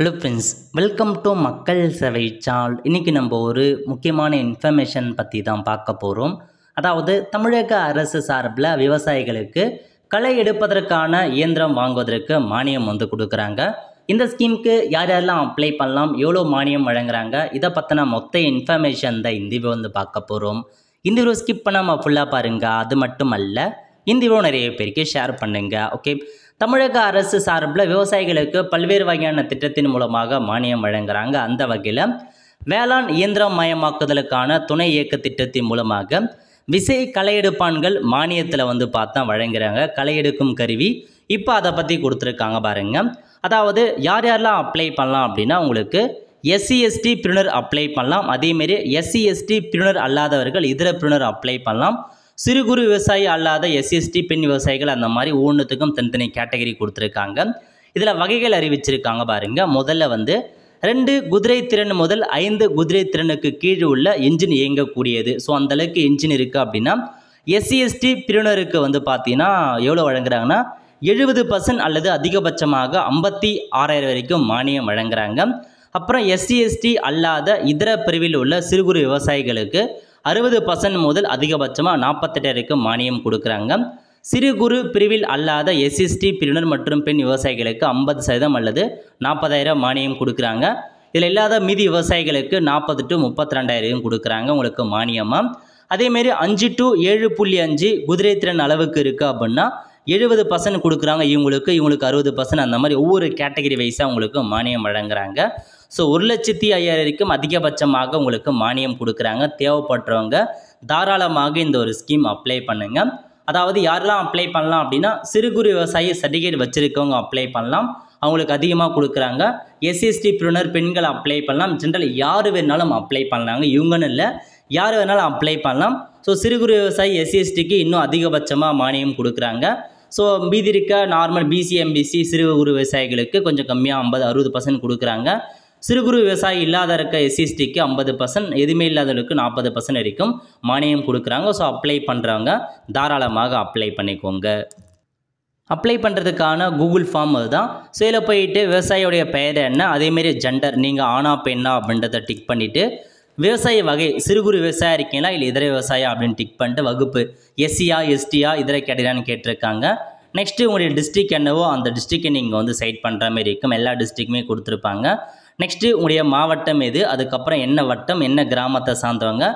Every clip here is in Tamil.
ஹலோ ஃப்ரெண்ட்ஸ், வெல்கம் டு மக்கள் சேவை சால். இன்றைக்கி நம்ம ஒரு முக்கியமான இன்ஃபர்மேஷன் பற்றி தான் பார்க்க போகிறோம். அதாவது தமிழக அரசு சார்பில் விவசாயிகளுக்கு களை எடுப்பதற்கான இயந்திரம் வாங்குவதற்கு மானியம் கொடுக்குறாங்க. இந்த ஸ்கீமுக்கு யார் யாரெல்லாம் அப்ளை பண்ணலாம், எவ்வளோ மானியம் வழங்குறாங்க, இதை பற்றின மொத்த இன்ஃபர்மேஷன் தான் இந்த வீடியோ பார்க்க போகிறோம். இந்த வீடியோ ஸ்கிப் பண்ணாமல் ஃபுல்லாக பாருங்கள். அது மட்டும் அல்ல, இந்த வீடியோ நிறைய பேருக்கு ஷேர் பண்ணுங்கள். ஓகே, தமிழக அரசு சார்பில் விவசாயிகளுக்கு பல்வேறு வகையான திட்டத்தின் மூலமாக மானியம் வழங்குறாங்க. அந்த வகையில் வேளாண் இயந்திரம் மயமாக்குதலுக்கான துணை இயக்க திட்டத்தின் மூலமாக விசை களையெடுப்பான்கள் மானியத்தில் பார்த்தா வழங்குறாங்க. களையெடுக்கும் கருவி இப்போ அதை பற்றி கொடுத்துருக்காங்க பாருங்க. அதாவது யார் யாரெல்லாம் அப்ளை பண்ணலாம் அப்படின்னா, உங்களுக்கு SC/ST பிரிவினர் அப்ளை பண்ணலாம். அதேமாரி SC/ST பிரிவினர் அல்லாதவர்கள் இதர பிரிவினர் அப்ளை பண்ணலாம். சிறு குறு விவசாயி அல்லாத SC/ST பெண் விவசாயிகள் அந்த மாதிரி ஒவ்வொன்றுத்துக்கும் தனித்தனி கேட்டகரி கொடுத்துருக்காங்க. இதில் வகைகள் அறிவிச்சிருக்காங்க பாருங்க. முதல்ல 2 குதிரை திறன் முதல் 5 குதிரை திறனுக்கு கீழ் உள்ள என்ஜின் இயங்கக்கூடியது. ஸோ அந்தளவுக்கு என்ஜின் இருக்குது அப்படின்னா SC/ST பிரிவினருக்கு பார்த்தீங்கன்னா எவ்வளோ வழங்குறாங்கன்னா 70% அல்லது அதிகபட்சமாக 56,000 வரைக்கும் மானியம் வழங்குறாங்க. அப்புறம் SC/ST அல்லாத இதர பிரிவில் உள்ள சிறு குறு விவசாயிகளுக்கு 60% முதல் அதிகபட்சமாக 48,000 வரைக்கும் மானியம் கொடுக்குறாங்க. சிறு குறு பிரிவில் அல்லாத SC/ST பிரிவினர் மற்றும் பெண் விவசாயிகளுக்கு 50% அல்லது 40,000 மானியம் கொடுக்குறாங்க. இதில் இல்லாத மீதி விவசாயிகளுக்கு 40 to 32,000 கொடுக்குறாங்க உங்களுக்கு மானியமாக. அதேமாரி 5 to 7.5 குதிரை திறன் அளவுக்கு இருக்குது அப்படின்னா 70% கொடுக்குறாங்க. இவங்களுக்கு 60%, அந்த மாதிரி ஒவ்வொரு கேட்டகரி வைஸாக உங்களுக்கு மானியம் வழங்குறாங்க. ஸோ 1,05,000 வரைக்கும் அதிகபட்சமாக உங்களுக்கு மானியம் கொடுக்குறாங்க. தேவைப்படுறவங்க தாராளமாக இந்த ஒரு ஸ்கீம் அப்ளை பண்ணுங்கள். அதாவது யாரெல்லாம் அப்ளை பண்ணலாம் அப்படின்னா, சிறு குறு விவசாயி சர்டிஃபிகேட் வச்சுருக்கவங்க அப்ளை பண்ணலாம், அவங்களுக்கு அதிகமாக கொடுக்குறாங்க. SC/ST பிரிவினர் பெண்கள் அப்ளை பண்ணலாம். ஜென்ரல் யார் வேணாலும் அப்ளை பண்ணலாங்க, இவங்கன்னு இல்லை, யார் வேணாலும் அப்ளை பண்ணலாம். ஸோ சிறு குறு விவசாயி SC/STக்கு இன்னும் அதிகபட்சமாக மானியம் கொடுக்குறாங்க. ஸோ மீதி இருக்க நார்மல் BC MBC சிறு குறு விவசாயிகளுக்கு கொஞ்சம் கம்மியாக 50-60% கொடுக்குறாங்க. சிறு குறு விவசாயி இல்லாத இருக்க SC/STக்கு 50%, எதுவுமே இல்லாதவர்களுக்கு 40% வரைக்கும் மானியம் கொடுக்குறாங்க. ஸோ அப்ளை பண்ணுறவங்க தாராளமாக அப்ளை பண்ணிக்கோங்க. அப்ளை பண்ணுறதுக்கான கூகுள் ஃபார்ம் அதுதான். ஸோ இதில் போயிட்டு விவசாயியோடைய பெயர் என்ன, அதேமாரி ஜெண்டர், நீங்கள் ஆனா பெண்ணா அப்படின்றத டிக் பண்ணிவிட்டு விவசாய வகை சிறு குறு விவசாயம் இருக்கீங்களா இல்லை இதர விவசாயம் அப்படின்னு டிக் பண்ணிட்டு வகுப்பு SCயா STயா இதர கேட்டகரியான்னு கேட்டிருக்காங்க. நெக்ஸ்ட்டு உங்களுடைய டிஸ்ட்ரிக் என்னவோ அந்த டிஸ்ட்ரிக்டை நீங்கள் சைட் பண்ணுற மாதிரி இருக்கும். எல்லா டிஸ்ட்ரிக்குமே கொடுத்துருப்பாங்க. நெக்ஸ்ட்டு உங்களுடைய மாவட்டம் எது, அதுக்கப்புறம் என்ன வட்டம், என்ன கிராமத்தை சார்ந்தவங்க,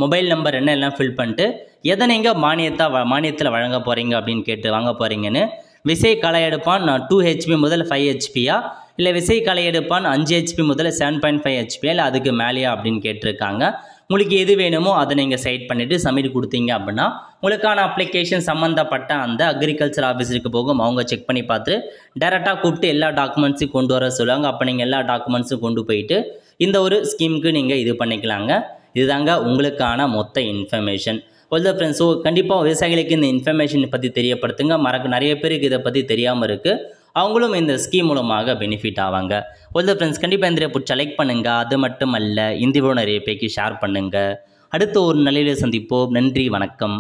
மொபைல் நம்பர் என்ன எல்லாம் ஃபில் பண்ணிட்டு எதை நீங்கள் மானியத்தில் வழங்க போகிறீங்க அப்படின்னு வாங்க போகிறீங்கன்னு, விசை களையெடுப்பான் 2 HP முதல் 5 HPயா, இல்லை விசை களையெடுப்பான் 5 HP முதல் 7.5 HPயா, இல்லை அதுக்கு மேலேயா அப்படின்னு கேட்டிருக்காங்க. உங்களுக்கு எது வேணுமோ அதை நீங்கள் சைட் பண்ணிவிட்டு சப்மிட் கொடுத்தீங்க அப்படின்னா உங்களுக்கான அப்ளிகேஷன் சம்மந்தப்பட்ட அந்த அக்ரிகல்ச்சர் ஆஃபீஸருக்கு போகும். அவங்க செக் பண்ணி பார்த்து டேரெக்டாக கூப்பிட்டு எல்லா டாக்குமெண்ட்ஸையும் கொண்டு வர சொல்லுவாங்க. அப்போ நீங்கள் எல்லா டாக்குமெண்ட்ஸும் கொண்டு போயிட்டு இந்த ஒரு ஸ்கீமுக்கு நீங்கள் இது பண்ணிக்கலாங்க. இதுதாங்க உங்களுக்கான மொத்த இன்ஃபர்மேஷன். ஒல்த ஃப்ரெண்ட்ஸ், ஸோ கண்டிப்பாக விவசாயிகளுக்கு இந்த இன்ஃபர்மேஷனை பற்றி தெரியப்படுத்துங்க. நிறைய பேருக்கு இதை பற்றி தெரியாமல் இருக்குது, அவங்களும் இந்த ஸ்கீம் மூலமாக பெனிஃபிட் ஆவாங்க. ஒல்த ஃப்ரெண்ட்ஸ், கண்டிப்பாக இந்த பிடிச்ச லைக் பண்ணுங்கள். அது மட்டும் அல்ல, இந்த வீடியோ நிறைய பேருக்கு ஷேர் பண்ணுங்கள். அடுத்த ஒரு நல்ல சந்திப்போம். நன்றி, வணக்கம்.